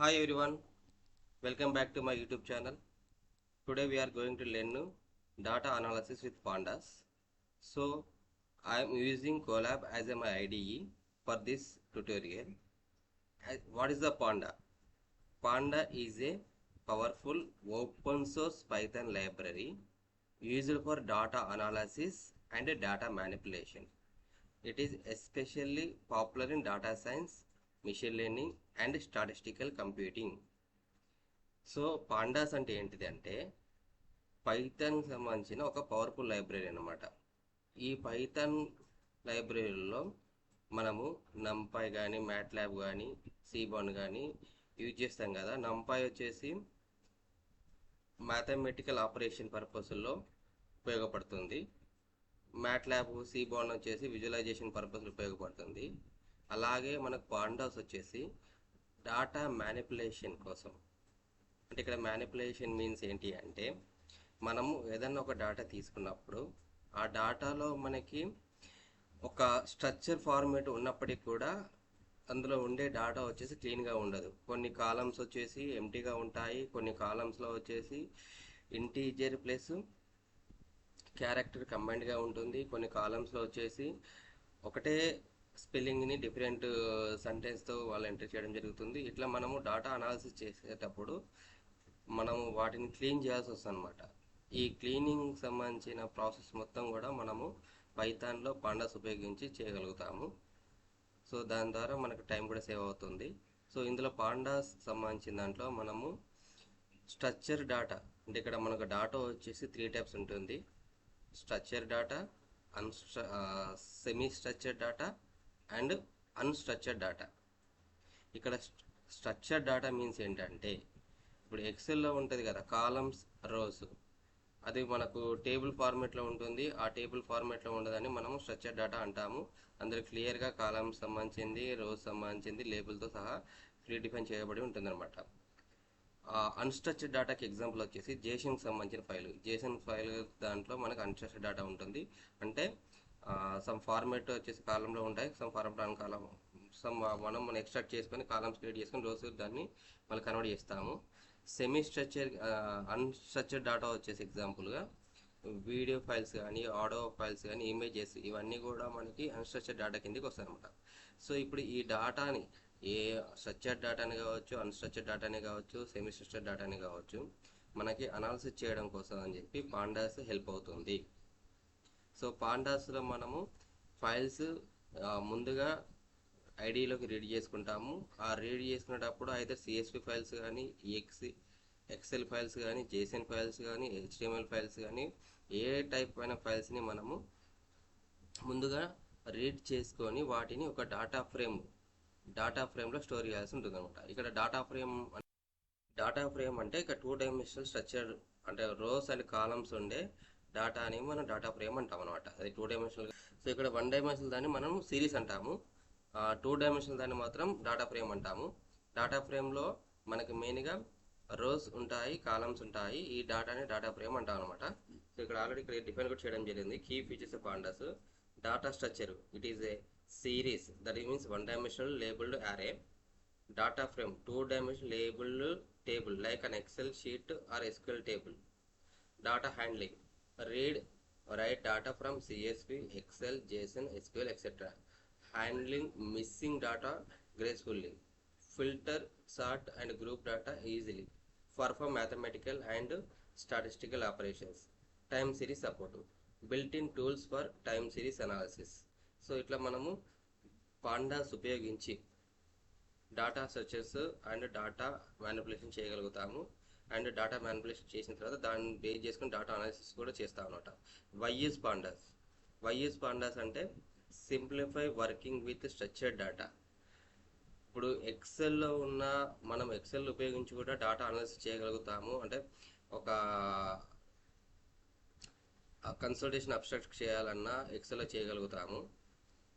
Hi everyone, welcome back to my YouTube channel. Today we are going to learn data analysis with pandas. So I am using Colab as my IDE for this tutorial. What is the Panda? Panda is a powerful open source Python library used for data analysis and data manipulation. It is especially popular in data science, machine learning and statistical computing. So pandas అంటే ఏంటిది అంటే పైథాన్కి సంబంధించిన ఒక powerful library అనమాట. ఈ Python లైబ్రరీలో మనము నంపై కానీ మ్యాట్లాబ్ కానీ సీబాన్ కానీ యూజ్ చేస్తాం కదా. నంపై వచ్చేసి మ్యాథమెటికల్ ఆపరేషన్ పర్పస్లో ఉపయోగపడుతుంది. మ్యాట్లాబ్ సీబాన్ వచ్చేసి విజువలైజేషన్ పర్పస్లో ఉపయోగపడుతుంది. అలాగే మనకు పాండాస్ వచ్చేసి డాటా మ్యానిపులేషన్ కోసం. అంటే ఇక్కడ మ్యానిపులేషన్ మీన్స్ ఏంటి అంటే మనము ఏదన్నా ఒక డాటా తీసుకున్నప్పుడు ఆ డాటాలో మనకి ఒక స్ట్రక్చర్ ఫార్మేట్ ఉన్నప్పటికీ కూడా అందులో ఉండే డాటా వచ్చేసి క్లీన్గా ఉండదు. కొన్ని కాలమ్స్ వచ్చేసి ఎంటీగా ఉంటాయి, కొన్ని కాలమ్స్లో వచ్చేసి ఇంటీజర్ ప్లస్ క్యారెక్టర్ కంబైన్డ్గా ఉంటుంది, కొన్ని కాలమ్స్లో వచ్చేసి ఒకటే స్పెల్లింగ్ని డిఫరెంట్ సెంటెన్స్తో వాళ్ళు ఎంటర్ చేయడం జరుగుతుంది. ఇట్లా మనము డాటా అనాలిసిస్ చేసేటప్పుడు మనము వాటిని క్లీన్ చేయాల్సి వస్తుంది అనమాట. ఈ క్లీనింగ్ సంబంధించిన ప్రాసెస్ మొత్తం కూడా మనము పైథాన్లో పాండాస్ ఉపయోగించి చేయగలుగుతాము. సో దాని ద్వారా మనకు టైం కూడా సేవ్ అవుతుంది. సో ఇందులో పాండాస్ సంబంధించిన దాంట్లో మనము స్ట్రక్చర్ డాటా, అంటే ఇక్కడ మనకు డాటా వచ్చేసి 3 టైప్స్ ఉంటుంది: structure data, semi structure data and unstructured data. ఇక్కడ స్ట్రక్చర్డ్ డాటా మీన్స్ ఏంటంటే ఇప్పుడు ఎక్సెల్లో ఉంటుంది కదా కాలమ్స్ రోస్, అది మనకు టేబుల్ ఫార్మేట్లో ఉంటుంది. ఆ టేబుల్ ఫార్మేట్లో ఉండదని మనము స్ట్రక్చర్డ్ డాటా అంటాము. అందులో క్లియర్గా కాలమ్స్ సంబంధించింది, రోస్ సంబంధించింది లేబుల్తో సహా క్లియర్ డిఫైన్ చేయబడి ఉంటుంది అనమాట. అన్స్ట్రక్చర్డ్ డాటాకి ఎగ్జాంపుల్ వచ్చేసి జేసన్కి సంబంధించిన ఫైల్. జేసన్ ఫైల్ దాంట్లో మనకు అన్స్ట్రక్చర్డ్ డాటా ఉంటుంది. అంటే సమ్ ఫార్మేట్ వచ్చేసి కాలంలో ఉంటాయి, సమ్ ఫార్మేట్ అన్ కాలం, మనం ఎక్స్ట్రాక్ట్ చేసుకొని కాలమ్స్ క్రియేట్ చేసుకొని రోజు దాన్ని మళ్ళీ కన్వర్ట్ చేస్తాము. సెమీ స్ట్రక్చర్ అన్స్ట్రక్చర్డ్ డాటా వచ్చేసి ఎగ్జాంపుల్గా వీడియో ఫైల్స్ కానీ, ఆడియో ఫైల్స్ కానీ, ఇమేజెస్, ఇవన్నీ కూడా మనకి అన్స్ట్రక్చర్డ్ డాటా కిందకి వస్తాయి అనమాట. సో ఇప్పుడు ఈ డాటాని ఏ స్ట్రక్చర్డ్ డాటాని కావచ్చు, అన్స్ట్రక్చర్డ్ డాటాని కావచ్చు, సెమీ స్ట్రక్చర్డ్ డాటాని కావచ్చు మనకి అనాలిసిస్ చేయడం కోసం అని చెప్పి పాండాస్ హెల్ప్ అవుతుంది. సో పాండాస్లో మనము ఫైల్స్ ముందుగా ఐడిలోకి రీడ్ చేసుకుంటాము. ఆ రీడ్ చేసుకునేటప్పుడు అయితే సిఎస్వి ఫైల్స్ కానీ, ఎక్సెల్ ఫైల్స్ కానీ, జేసన్ ఫైల్స్ కానీ, హెచ్టిఎంఎల్ ఫైల్స్ కానీ, ఏ టైప్ అయిన ఫైల్స్ని మనము ముందుగా రీడ్ చేసుకొని వాటిని ఒక డాటా ఫ్రేమ్లో స్టోర్ చేయాల్సి ఉంటుంది అనమాట. ఇక్కడ డాటా ఫ్రేమ్ అంటే ఇక 2 డైమెన్షనల్ స్ట్రక్చర్, అంటే రోస్ అండ్ కాలమ్స్ ఉండే డాటాని మనం డాటా ఫ్రేమ్ అంటాం అనమాట. అది 2 డైమెన్షనల్. సో ఇక్కడ 1 డైమెన్షనల్ దాన్ని మనం సిరీస్ అంటాము, 2 డైమెన్షనల్ దాన్ని మాత్రం డాటా ఫ్రేమ్ అంటాము. డాటా ఫ్రేమ్లో మనకి మెయిన్గా రోస్ ఉంటాయి, కాలమ్స్ ఉంటాయి. ఈ డాటాని డాటా ఫ్రేమ్ అంటాం అనమాట. సో ఇక్కడ ఆల్రెడీ ఇక్కడ డిఫైన్ కూడా చేయడం జరిగింది. Key features of pandas: data structure, it is a series, that means 1 dimensional labeled array. Data frame, 2 dimensional labeled table like an Excel sheet or SQL table. Data handling, read, write data from CSV, Excel, JSON, SQL, etc. Handling missing data gracefully. Filter, sort and group data easily. Perform mathematical and statistical operations. Time series support. Built-in tools for time series analysis. So ఇట్లా మనము pandas ఉపయోగించి data structures and data manipulation చేయగలుగుతాము. And data manipulation చేసిన తర్వాత దాన్ని base చేసుకుని data analysis కూడా చేస్తాం అనమాట. వైఎస్ పాండాస్ అంటే simplify working with structured data. ఇప్పుడు ఎక్సెల్లో ఉన్న మనం ఎక్సెల్ ఉపయోగించి కూడా డాటా అనాలిసిస్ చేయగలుగుతాము. అంటే ఒక కన్సల్టేషన్ అబ్స్ట్రాక్ట్ చేయాలన్నా ఎక్సెల్లో చేయగలుగుతాము.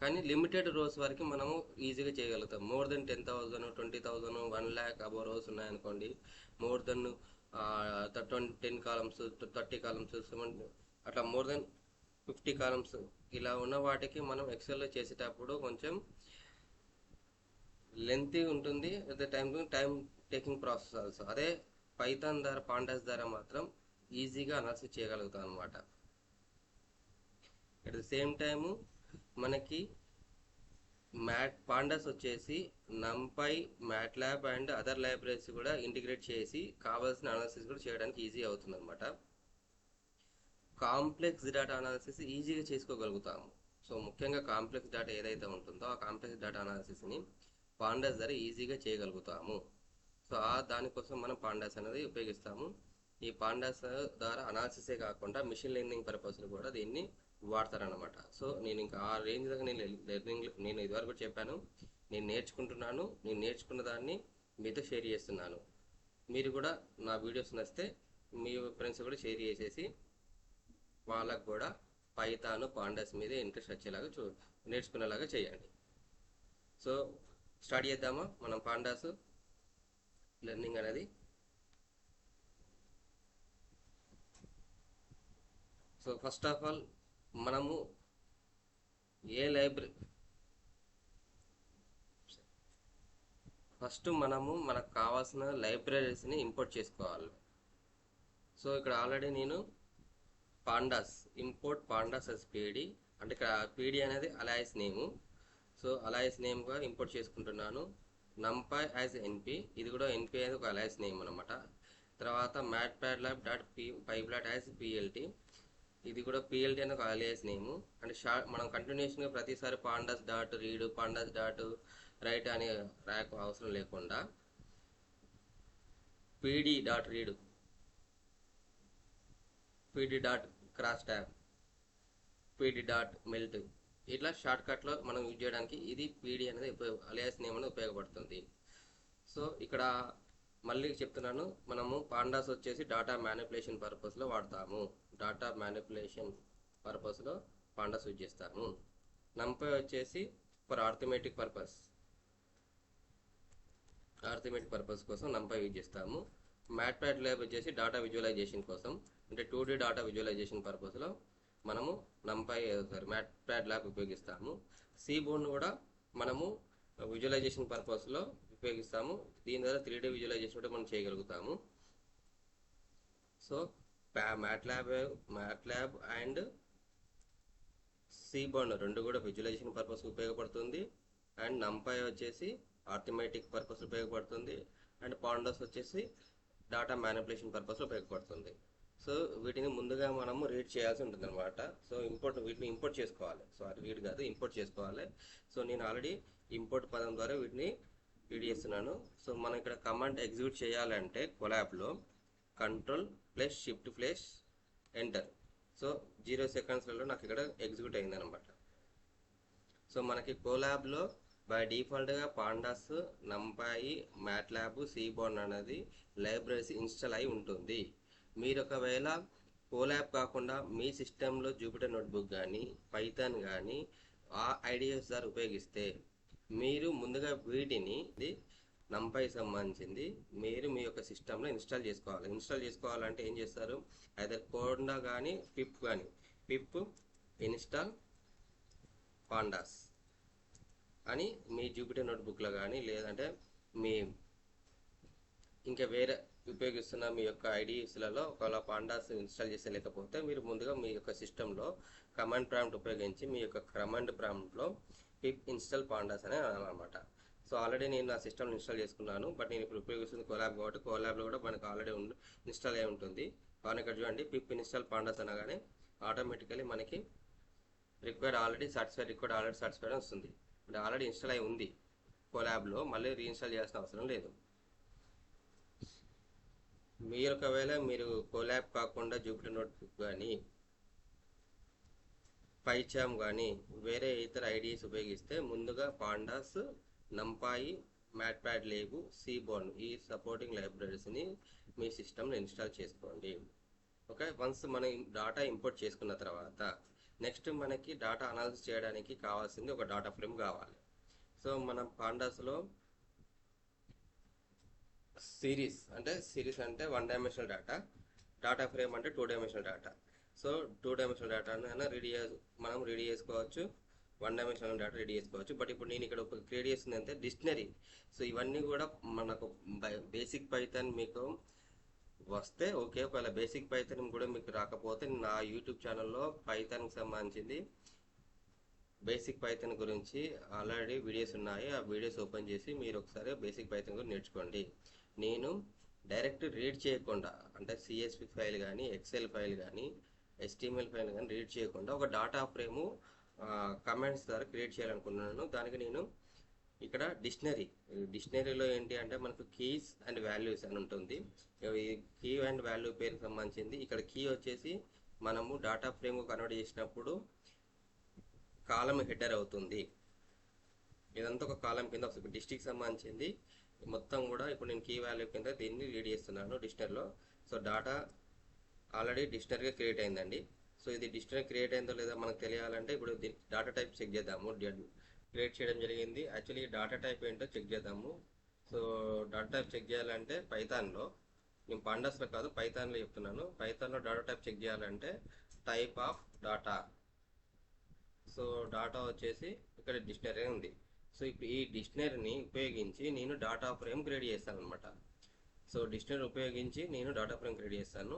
కానీ లిమిటెడ్ రోస్ వరకు మనము ఈజీగా చేయగలుగుతాం. More than 10,000, 20,000, 1 lakh above rows ఉన్నాయనుకోండి, మోర్ దెన్ 10 కాలమ్స్, 30 కాలమ్స్, అట్లా మోర్ దెన్ 50 కాలమ్స్ ఇలా ఉన్న వాటికి మనం ఎక్సెల్లో చేసేటప్పుడు కొంచెం లెంతీ ఉంటుంది, at the time taking process also. అదే పైథాన్ ద్వారా పాండాస్ ద్వారా మాత్రం ఈజీగా అనాలిసిస్ చేయగలుగుతాం అనమాట. అట్ ద సేమ్ టైము మనకి పాండాస్ వచ్చేసి NumPy, MATLAB and other libraries కూడా ఇంటిగ్రేట్ చేసి కావాల్సిన అనాలిసిస్ కూడా చేయడానికి ఈజీ అవుతుంది అనమాట. కాంప్లెక్స్ డేటా అనాలిసిస్ ఈజీగా చేసుకోగలుగుతాము. సో ముఖ్యంగా కాంప్లెక్స్ డేటా ఏదైతే ఉంటుందో ఆ కాంప్లెక్స్ డేటా అనాలిసిస్ని పాండాస్ ద్వారా ఈజీగా చేయగలుగుతాము. సో దానికోసం మనం పాండాస్ అనేది ఉపయోగిస్తాము. ఈ పాండాస్ ద్వారా అనాలిసిసే కాకుండా మిషన్ లెర్నింగ్ పర్పస్లు కూడా దీన్ని వాడతారనమాట. సో నేను ఇంకా ఆ రేంజ్ దగ్గర నేను ఇదివరకు చెప్పాను, నేను నేర్చుకుంటున్నాను, నేను నేర్చుకున్న దాన్ని మీతో షేర్ చేస్తున్నాను. మీరు కూడా నా వీడియోస్ నచ్చితే మీ ఫ్రెండ్స్ కూడా షేర్ చేసేసి వాళ్ళకు కూడా పైథాన్ పాండాస్ మీద ఇంట్రెస్ట్ వచ్చేలాగా నేర్చుకునేలాగా చేయండి. సో స్టార్ట్ చేద్దామా మనం పాండాస్ లెర్నింగ్ అనేది. సో ఫస్ట్ ఆఫ్ ఆల్ మనము మనకు కావాల్సిన లైబ్రరీస్ని ఇంపోర్ట్ చేసుకోవాలి. సో ఇక్కడ ఆల్రెడీ నేను pandas import pandas as pd, అంటే ఇక్కడ pd అనేది అలయాస్ నేము. సో అలయాస్ నేమ్గా ఇంపోర్ట్ చేసుకుంటున్నాను. numpy యాజ్ np, ఇది కూడా np అనేది ఒక అలయాస్ నేమ్ అనమాట. తర్వాత matplotlib.pyblat యాజ్ plt, ఇది కూడా plt అనే ఒక అలయాస్ నేము. అంటే మనం కంటిన్యూషన్గా ప్రతిసారి pandas dot read, pandas dot right అనే రాక్ అవసరం లేకుండా pd dot read, pd dot cross tab, pd dot melt, ఇట్లా షార్ట్కట్లో మనం యూజ్ చేయడానికి ఇది pd అనేది అలియాస్ నేమ్ అనేది ఉపయోగపడుతుంది. సో ఇక్కడ మళ్ళీ చెప్తున్నాను, మనము పాండాస్ వచ్చేసి డాటా మ్యానిపులేషన్ పర్పస్లో వాడతాము. డాటా మ్యానిపులేషన్ పర్పస్లో పాండాస్ యూజ్ చేస్తాము. నంపై వచ్చేసి ఫర్ ఆర్థమెటిక్ పర్పస్ కోసం నంపై యూజ్ చేస్తాము. మ్యాట్ప్లాట్లిబ్ వచ్చేసి డాటా విజువలైజేషన్ కోసం, అంటే 2D డాటా విజువలైజేషన్ పర్పస్లో మనము మ్యాట్ప్లాట్లిబ్ ఉపయోగిస్తాము. సీబోర్న్ కూడా మనము విజువలైజేషన్ పర్పస్లో ఉపయోగిస్తాము. దీని ద్వారా 3D విజువలైజేషన్ కూడా మనం చేయగలుగుతాము. సో మ్యాట్లాబ్ అండ్ సీబోర్న్ రెండు కూడా విజువలైజేషన్ పర్పస్ ఉపయోగపడుతుంది. అండ్ నంపై వచ్చేసి ఆర్థమెటిక్ పర్పస్ ఉపయోగపడుతుంది. అండ్ పాండాస్ వచ్చేసి డాటా మ్యానిపులేషన్ పర్పస్లో ఉపయోగపడుతుంది. సో వీటిని ముందుగా మనము రీడ్ చేయాల్సి ఉంటుంది అనమాట. సో వీటిని ఇంపోర్ట్ చేసుకోవాలి. రీడ్ కాదు, ఇంపోర్ట్ చేసుకోవాలి. సో నేను ఆల్రెడీ ఇంపోర్ట్ పదం ద్వారా వీటిని రీడ్ చేస్తున్నాను. సో మనం ఇక్కడ కమాండ్ ఎగ్జిక్యూట్ చేయాలంటే కొలాబ్లో Ctrl+Shift+Enter. సో 0 సెకండ్స్లలో నాకు ఇక్కడ ఎగ్జిక్యూట్ అయిందనమాట. సో మనకి కోలాబ్లో బై డిఫాల్ట్గా పాండాస్, నంపాయి, మ్యాట్లాబ్, సీబోర్న్ అనేది లైబ్రరీస్ ఇన్స్టాల్ అయి ఉంటుంది. మీరు ఒకవేళ కోలాబ్ కాకుండా మీ సిస్టంలో జూపిటర్ నోట్బుక్ కానీ పైథాన్ కానీ ఆ ఐడియాస్ ద్వారా ఉపయోగిస్తే మీరు ముందుగా వీటిని నంపై సంబంధించింది మీరు మీ యొక్క సిస్టంలో ఇన్స్టాల్ చేసుకోవాలి. ఇన్స్టాల్ చేసుకోవాలంటే ఏం చేస్తారు, ఐదర్ కోడా కానీ పిప్ ఇన్స్టాల్ పాండాస్ అని మీ జూపిటర్ నోట్బుక్లో కానీ, లేదంటే మీ ఇంకా వేరే ఉపయోగిస్తున్న మీ యొక్క ఐడియాస్లలో ఒకవేళ పాండాస్ ఇన్స్టాల్ చేసే లేకపోతే మీరు ముందుగా మీ యొక్క సిస్టంలో కమాండ్ ప్రాంప్ట్ ఉపయోగించి మీ యొక్క కమాండ్ ప్రాంప్ట్లో పిప్ ఇన్స్టాల్ పాండాస్ అని అనమాట. సో ఆల్రెడీ నేను నా సిస్టమ్లో ఇన్స్టాల్ చేసుకున్నాను, బట్ నేను ఇప్పుడు ఉపయోగిస్తుంది కోలాబ్ కాబట్టి కోలాబ్లో కూడా మనకు ఆల్రెడీ ఇన్స్టాల్ అయి ఉంటుంది. కానీ ఇక్కడ చూడండి, పిప్ ఇన్స్టాల్ పాండాస్ అనగానే ఆటోమేటికలీ మనకి ఆల్రెడీ సాటిస్ఫైడ్ వస్తుంది. అంటే ఆల్రెడీ ఇన్స్టాల్ అయి ఉంది కోలాబ్లో, మళ్ళీ రీఇన్స్టాల్ చేయాల్సిన అవసరం లేదు. మీరు ఒకవేళ కోలాబ్ కాకుండా జూపిటర్ నోట్బుక్ కానీ పైచామ్ కానీ వేరే ఇతర ఐడియాస్ ఉపయోగిస్తే ముందుగా పాండాస్, నంపాయి, మ్యాట్ప్లాట్లిబ్, సీబోర్న్ ఈ సపోర్టింగ్ లైబ్రరీస్ని మీ సిస్టమ్లో ఇన్స్టాల్ చేసుకోండి. ఓకే, వన్స్ మనం డాటా ఇంపోర్ట్ చేసుకున్న తర్వాత నెక్స్ట్ మనకి డాటా అనాలిసిస్ చేయడానికి కావాల్సింది ఒక డాటా ఫ్రేమ్ కావాలి. సో మనం పాండాస్లో సిరీస్ అంటే 1 డైమెన్షనల్ డాటా ఫ్రేమ్ అంటే 2 డైమెన్షనల్ డాటా. సో 2 డైమెన్షనల్ డాటాను మనం రెడీ చేసుకోవచ్చు. వన్ డైమెన్షనల్ డేటా రెడీ చేసుకోవచ్చు. బట్ ఇప్పుడు నేను ఇక్కడ క్రియేట్ చేస్తుంది అంటే డిక్షనరీ. సో ఇవన్నీ కూడా మనకు బేసిక్ పైథాన్ మీకు వస్తే ఓకే, ఒకవేళ బేసిక్ పైథాన్ కూడా మీకు రాకపోతే నా యూట్యూబ్ ఛానల్లో పైథాన్కి సంబంధించింది బేసిక్ పైథాన్ గురించి ఆల్రెడీ వీడియోస్ ఉన్నాయి. ఆ వీడియోస్ ఓపెన్ చేసి మీరు ఒకసారి బేసిక్ పైథాన్ గురించి నేర్చుకోండి. నేను డైరెక్ట్ రీడ్ చేయకుండా, అంటే సిఎస్పి ఫైల్ కానీ ఎక్సెల్ ఫైల్ కానీ HTML ఫైల్ కానీ రీడ్ చేయకుండా ఒక డాటా ఫ్రేము కమెంట్స్ ద్వారా క్రియేట్ చేయాలనుకున్నాను. దానికి నేను ఇక్కడ డిక్షనరీలో ఏంటి అంటే మనకు కీస్ అండ్ వాల్యూస్ అని ఉంటుంది. ఈ కీ అండ్ వాల్యూ పేరుకి సంబంధించింది. ఇక్కడ కీ వచ్చేసి మనము డాటా ఫ్రేమ్ కన్వర్ట్ చేసినప్పుడు కాలం హెడర్ అవుతుంది. ఇదంతా ఒక కాలం కింద వస్తుంది. డిస్ట్రిక్ట్ సంబంధించింది మొత్తం కూడా ఇప్పుడు నేను కీ వాల్యూ కింద దీన్ని రీడ్ చేస్తున్నాను డిక్షనరీలో. సో డాటా ఆల్రెడీ డిక్షనరీగా క్రియేట్ అయిందండి. సో ఇది డిక్షనరీ క్రియేట్ అయిందో లేదో మనకు తెలియాలంటే ఇప్పుడు డాటా టైప్ చెక్ చేద్దాము. క్రియేట్ చేయడం జరిగింది. యాక్చువల్లీ డాటా టైప్ ఏంటో చెక్ చేద్దాము. సో డాటా టైప్ చెక్ చేయాలంటే పైథాన్లో, నేను పాండాస్లో కాదు పైథాన్లో చెప్తున్నాను. పైథాన్లో డాటా టైప్ చెక్ చేయాలంటే type of data. So data వచ్చేసి ఇక్కడ డిక్షనరీ ఉంది. సో ఇప్పుడు ఈ డిక్షనరీని ఉపయోగించి నేను డాటా ఫ్రేమ్ క్రియేట్ చేస్తాను అనమాట. సో డిక్షనరీ ఉపయోగించి నేను డాటా ఫ్రేమ్ క్రియేట్ చేస్తాను.